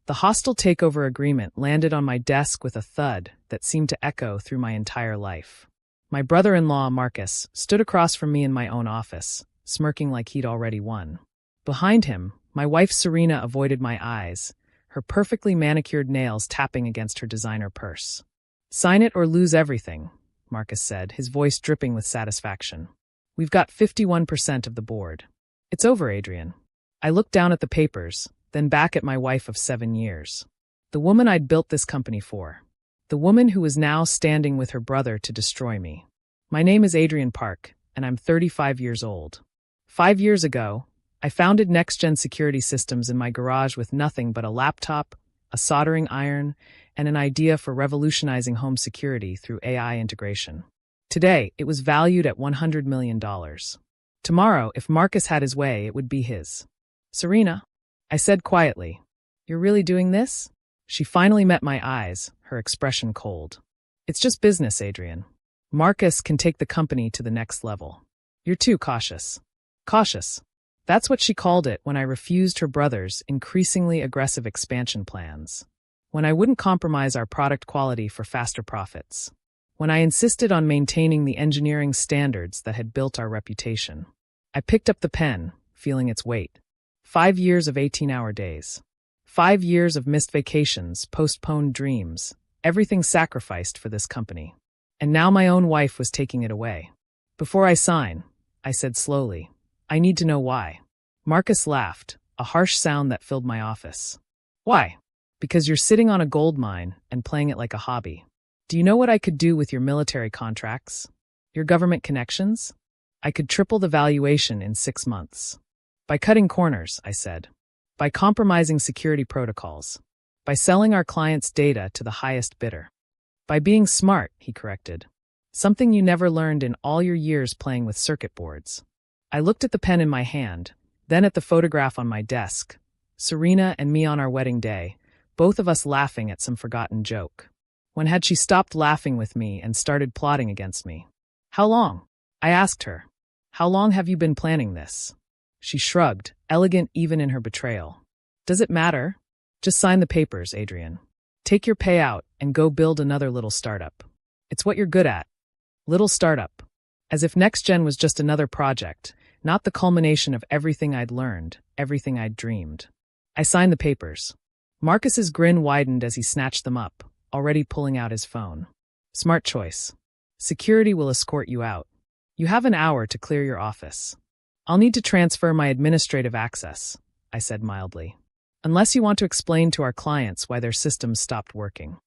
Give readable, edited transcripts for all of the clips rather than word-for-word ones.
The hostile takeover agreement landed on my desk with a thud that seemed to echo through my entire life. My brother-in-law, Marcus, stood across from me in my own office, smirking like he'd already won. Behind him, my wife Serena avoided my eyes, her perfectly manicured nails tapping against her designer purse. "Sign it or lose everything," Marcus said, his voice dripping with satisfaction. "We've got 51% of the board. It's over, Adrian." I looked down at the papers, then back at my wife of 7 years. The woman I'd built this company for. The woman who was now standing with her brother to destroy me. My name is Adrian Park, and I'm 35 years old. 5 years ago, I founded Next-Gen Security Systems in my garage with nothing but a laptop, a soldering iron, and an idea for revolutionizing home security through AI integration. Today, it was valued at $100 million. Tomorrow, if Marcus had his way, it would be his. "Serena," I said quietly, "you're really doing this?" She finally met my eyes, her expression cold. "It's just business, Adrian. Marcus can take the company to the next level. You're too cautious." Cautious. That's what she called it when I refused her brother's increasingly aggressive expansion plans. When I wouldn't compromise our product quality for faster profits. When I insisted on maintaining the engineering standards that had built our reputation. I picked up the pen, feeling its weight. 5 years of 18-hour days. 5 years of missed vacations, postponed dreams, everything sacrificed for this company. And now my own wife was taking it away. "Before I sign," I said slowly, "I need to know why." Marcus laughed, a harsh sound that filled my office. "Why?" "Because you're sitting on a gold mine and playing it like a hobby. Do you know what I could do with your military contracts? Your government connections? I could triple the valuation in 6 months. By cutting corners," I said. "By compromising security protocols. By selling our clients' data to the highest bidder. By being smart," he corrected. "Something you never learned in all your years playing with circuit boards." I looked at the pen in my hand, then at the photograph on my desk. Serena and me on our wedding day, both of us laughing at some forgotten joke. When had she stopped laughing with me and started plotting against me? "How long?" I asked her. "How long have you been planning this?" She shrugged, elegant even in her betrayal. "Does it matter? Just sign the papers, Adrian. Take your payout and go build another little startup. It's what you're good at. Little startup." As if NextGen was just another project, not the culmination of everything I'd learned, everything I'd dreamed. I signed the papers. Marcus's grin widened as he snatched them up, already pulling out his phone. "Smart choice. Security will escort you out. You have an hour to clear your office." "I'll need to transfer my administrative access," I said mildly. "Unless you want to explain to our clients why their systems stopped working."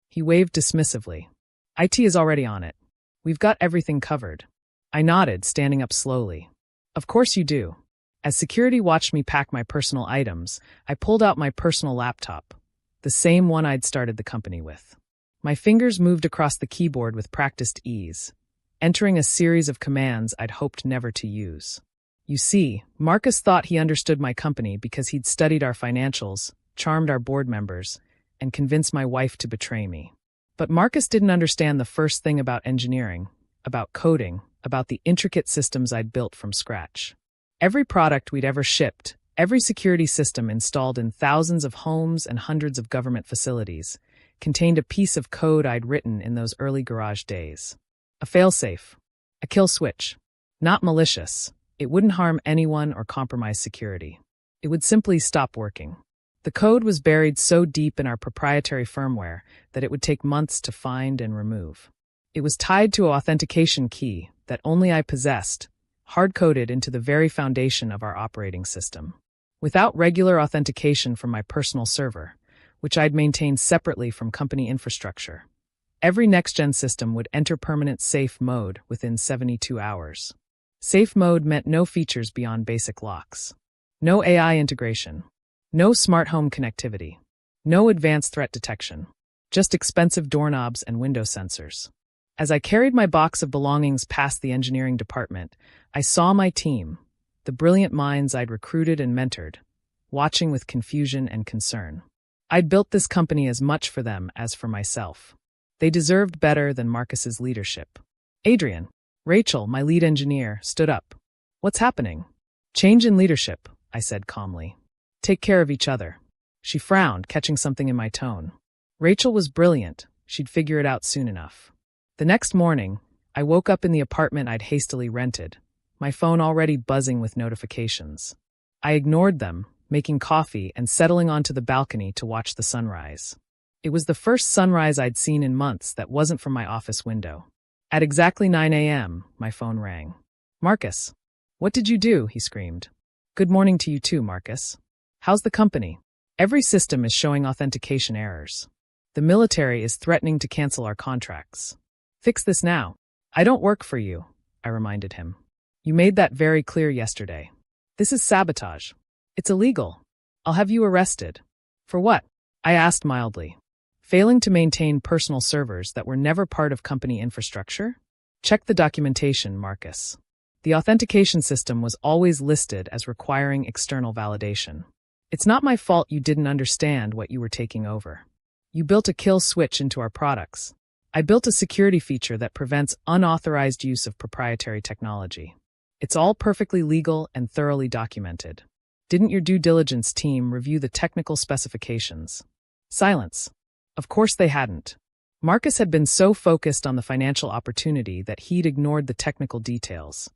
He waved dismissively. "IT is already on it. We've got everything covered." I nodded, standing up slowly. "Of course you do." As security watched me pack my personal items, I pulled out my personal laptop, the same one I'd started the company with. My fingers moved across the keyboard with practiced ease, entering a series of commands I'd hoped never to use. You see, Marcus thought he understood my company because he'd studied our financials, charmed our board members, and convinced my wife to betray me. But Marcus didn't understand the first thing about engineering, about coding, about the intricate systems I'd built from scratch. Every product we'd ever shipped, every security system installed in thousands of homes and hundreds of government facilities, contained a piece of code I'd written in those early garage days. A failsafe. A kill switch. Not malicious. It wouldn't harm anyone or compromise security. It would simply stop working. The code was buried so deep in our proprietary firmware that it would take months to find and remove. It was tied to an authentication key that only I possessed, hard-coded into the very foundation of our operating system. Without regular authentication from my personal server, which I'd maintained separately from company infrastructure, every next-gen system would enter permanent safe mode within 72 hours. Safe mode meant no features beyond basic locks. No AI integration. No smart home connectivity. No advanced threat detection. Just expensive doorknobs and window sensors. As I carried my box of belongings past the engineering department, I saw my team, the brilliant minds I'd recruited and mentored, watching with confusion and concern. I'd built this company as much for them as for myself. They deserved better than Marcus's leadership. Adrian, Rachel, my lead engineer, stood up. "What's happening?" "Change in leadership," I said calmly. "Take care of each other." She frowned, catching something in my tone. Rachel was brilliant. She'd figure it out soon enough. The next morning, I woke up in the apartment I'd hastily rented, my phone already buzzing with notifications. I ignored them, making coffee and settling onto the balcony to watch the sunrise. It was the first sunrise I'd seen in months that wasn't from my office window. At exactly 9 a.m., my phone rang. "Marcus, what did you do?" he screamed. "Good morning to you too, Marcus. How's the company? Every system is showing authentication errors. The military is threatening to cancel our contracts. Fix this now." "I don't work for you," I reminded him. "You made that very clear yesterday. This is sabotage. It's illegal. I'll have you arrested." "For what?" I asked mildly. "Failing to maintain personal servers that were never part of company infrastructure?" "Check the documentation, Marcus. The authentication system was always listed as requiring external validation. It's not my fault you didn't understand what you were taking over. You built a kill switch into our products. I built a security feature that prevents unauthorized use of proprietary technology. It's all perfectly legal and thoroughly documented. Didn't your due diligence team review the technical specifications?" Silence. Of course they hadn't. Marcus had been so focused on the financial opportunity that he'd ignored the technical details,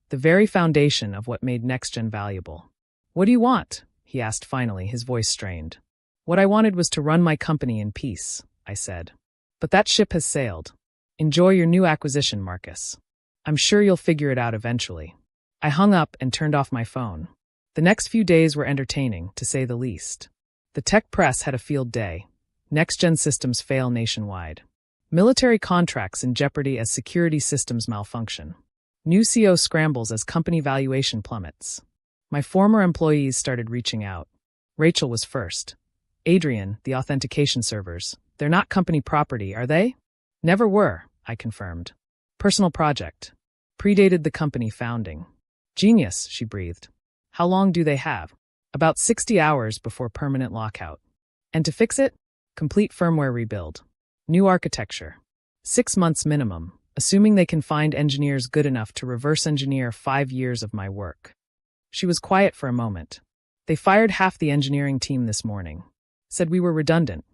the very foundation of what made NextGen valuable. "What do you want?" he asked finally, his voice strained. "What I wanted was to run my company in peace," I said. "But that ship has sailed. Enjoy your new acquisition, Marcus. I'm sure you'll figure it out eventually." I hung up and turned off my phone. The next few days were entertaining, to say the least. The tech press had a field day. NextGen systems fail nationwide. Military contracts in jeopardy as security systems malfunction. New CEO scrambles as company valuation plummets. My former employees started reaching out. Rachel was first. "Adrian, the authentication servers. They're not company property, are they?" "Never were," I confirmed. "Personal project. Predated the company founding." "Genius," she breathed. "How long do they have?" "About 60 hours before permanent lockout. And to fix it? Complete firmware rebuild. New architecture. 6 months minimum, assuming they can find engineers good enough to reverse engineer 5 years of my work." She was quiet for a moment. "They fired half the engineering team this morning. Said we were redundant."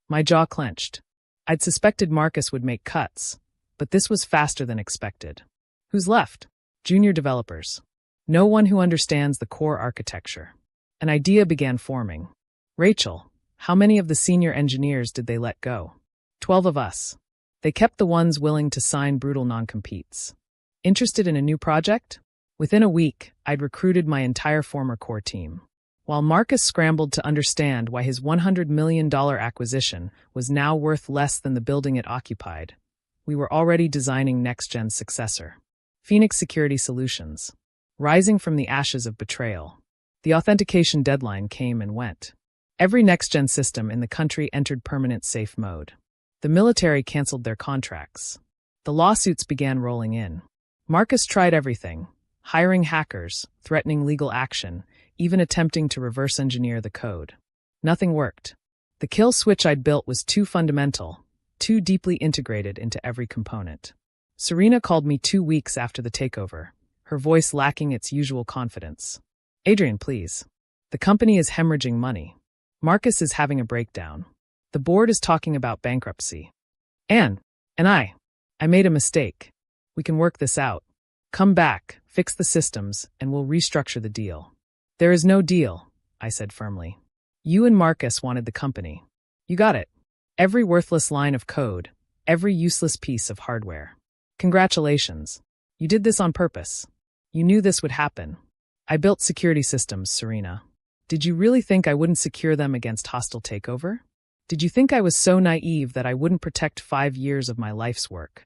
My jaw clenched. I'd suspected Marcus would make cuts, but this was faster than expected. "Who's left?" "Junior developers. No one who understands the core architecture." An idea began forming. "Rachel, how many of the senior engineers did they let go?" 12 of us. They kept the ones willing to sign brutal non-competes. Interested in a new project? Within a week, I'd recruited my entire former core team. While Marcus scrambled to understand why his $100 million acquisition was now worth less than the building it occupied, we were already designing NextGen's successor. Phoenix Security Solutions. Rising from the ashes of betrayal. The authentication deadline came and went. Every NextGen system in the country entered permanent safe mode. The military canceled their contracts. The lawsuits began rolling in. Marcus tried everything, hiring hackers, threatening legal action, even attempting to reverse engineer the code. Nothing worked. The kill switch I'd built was too fundamental, too deeply integrated into every component. Serena called me 2 weeks after the takeover, her voice lacking its usual confidence. "Adrian, please. The company is hemorrhaging money. Marcus is having a breakdown. The board is talking about bankruptcy. And I made a mistake. We can work this out. Come back, fix the systems, and we'll restructure the deal." "There is no deal," I said firmly. "You and Marcus wanted the company. You got it. Every worthless line of code, every useless piece of hardware. Congratulations. You did this on purpose. You knew this would happen. I built security systems, Serena. Did you really think I wouldn't secure them against hostile takeover? Did you think I was so naive that I wouldn't protect 5 years of my life's work?"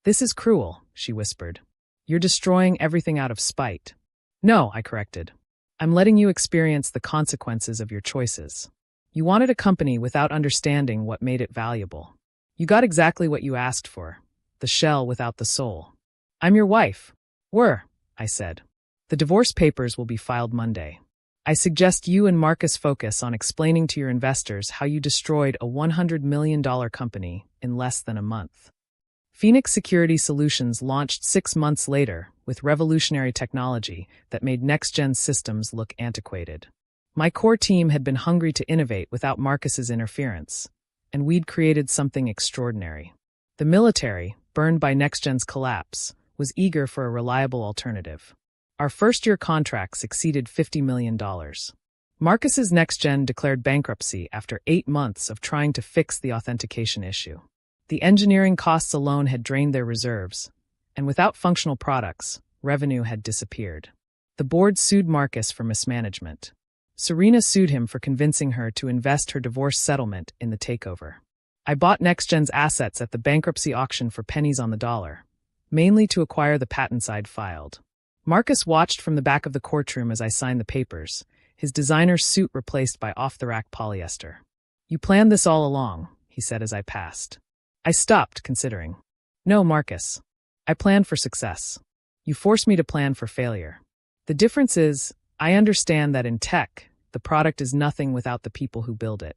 "This is cruel," she whispered. "You're destroying everything out of spite." "No," I corrected. "I'm letting you experience the consequences of your choices. You wanted a company without understanding what made it valuable. You got exactly what you asked for, the shell without the soul. I'm your wife." "Were," I said. "The divorce papers will be filed Monday. I suggest you and Marcus focus on explaining to your investors how you destroyed a $100 million company in less than a month." Phoenix Security Solutions launched 6 months later with revolutionary technology that made NextGen systems look antiquated. My core team had been hungry to innovate without Marcus's interference, and we'd created something extraordinary. The military, burned by NextGen's collapse, was eager for a reliable alternative. Our first-year contracts exceeded $50 million. Marcus's NextGen declared bankruptcy after 8 months of trying to fix the authentication issue. The engineering costs alone had drained their reserves, and without functional products, revenue had disappeared. The board sued Marcus for mismanagement. Serena sued him for convincing her to invest her divorce settlement in the takeover. I bought NextGen's assets at the bankruptcy auction for pennies on the dollar, mainly to acquire the patents I'd filed. Marcus watched from the back of the courtroom as I signed the papers, his designer suit replaced by off-the-rack polyester. "You planned this all along," he said as I passed. I stopped, considering. "No, Marcus. I planned for success. You forced me to plan for failure. The difference is, I understand that in tech, the product is nothing without the people who build it.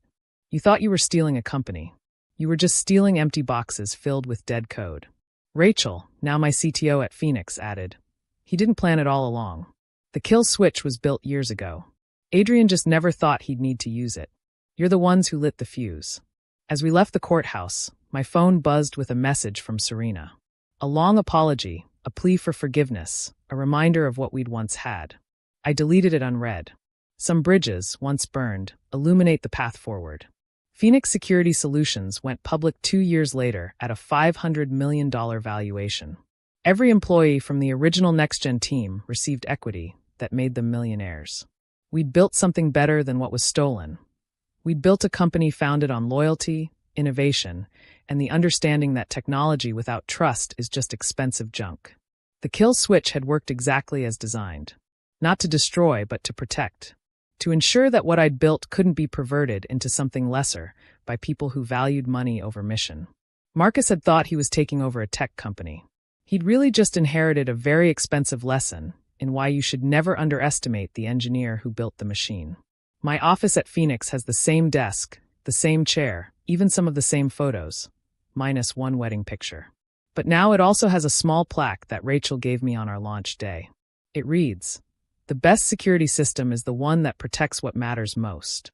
You thought you were stealing a company. You were just stealing empty boxes filled with dead code." Rachel, now my CTO at Phoenix, added, "He didn't plan it all along. The kill switch was built years ago. Adrian just never thought he'd need to use it. You're the ones who lit the fuse." As we left the courthouse, my phone buzzed with a message from Serena. A long apology, a plea for forgiveness, a reminder of what we'd once had. I deleted it unread. Some bridges, once burned, illuminate the path forward. Phoenix Security Solutions went public 2 years later at a $500 million valuation. Every employee from the original NextGen team received equity that made them millionaires. We'd built something better than what was stolen. We'd built a company founded on loyalty, innovation, and the understanding that technology without trust is just expensive junk. The kill switch had worked exactly as designed. Not to destroy, but to protect. To ensure that what I'd built couldn't be perverted into something lesser by people who valued money over mission. Marcus had thought he was taking over a tech company. He'd really just inherited a very expensive lesson in why you should never underestimate the engineer who built the machine. My office at Phoenix has the same desk, the same chair, even some of the same photos, minus one wedding picture. But now it also has a small plaque that Rachel gave me on our launch day. It reads, "The best security system is the one that protects what matters most."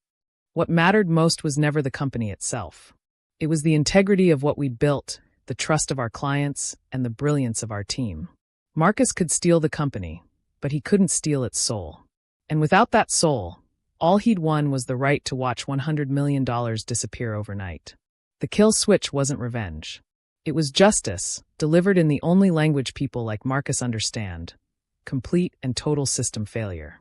What mattered most was never the company itself. It was the integrity of what we'd built, the trust of our clients, and the brilliance of our team. Marcus could steal the company, but he couldn't steal its soul. And without that soul, all he'd won was the right to watch $100 million disappear overnight. The kill switch wasn't revenge. It was justice, delivered in the only language people like Marcus understand: complete and total system failure.